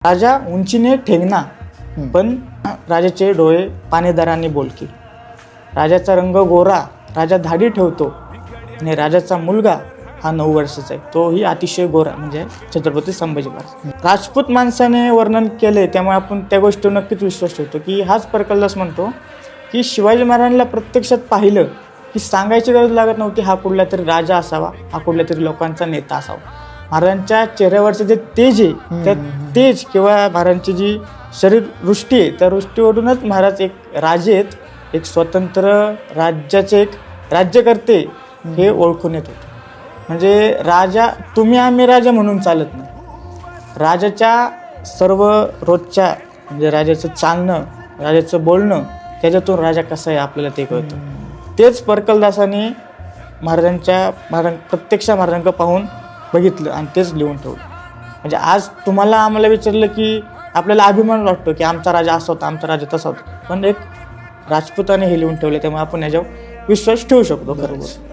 राजा उंचीने ठेंगणा, पण राजाचे डोळे पाणीदारांनी बोलकी. राजाचा रंग गोरा, राजा धाडी ठेवतो. आणि राजाचा मुलगा हा 9 वर्षाचा आहे, तोही अतिशय गोरा, म्हणजे छत्रपती संभाजी महाराज. राजपूत माणसाने वर्णन केले, त्यामुळे आपण त्या गोष्टीवर नक्कीच विश्वास ठेवतो की हाच प्रकल्दास म्हणतो की शिवाजी महाराजांना प्रत्यक्षात पाहिलं की सांगायची गरज लागत नव्हती हा कुठला तरी राजा असावा, हा कुठल्या तरी लोकांचा नेता असावा. महाराजांच्या चेहऱ्यावरचं जे तेज आहे, त्या तेज किंवा महाराजांची जी शरीरवृष्टी आहे, त्या वृष्टीवरूनच महाराज एक राजे आहेत, एक स्वतंत्र राज्याचे एक राज्यकर्ते हे ओळखून येत होते. म्हणजे राजा तुम्ही आम्ही राजा म्हणून चालत नाही. राजाच्या सर्व रोजच्या म्हणजे राजाचं चालणं, राजाचं बोलणं, त्याच्यातून राजा कसा आहे आपल्याला ते कळतं. तेच परकलदासाने प्रत्यक्ष महाराजांकडे पाहून बघितलं आणि तेच लिहून ठेवलं. म्हणजे आज तुम्हाला आम्हाला विचारलं की आपल्याला अभिमान वाटतो की आमचा राजा असा होता, आमचा राजा तसा होता, पण एक राजपुताने हे लिहून ठेवलं, त्यामुळे आपण याच्यावर विश्वास ठेवू शकतो. बरोबर.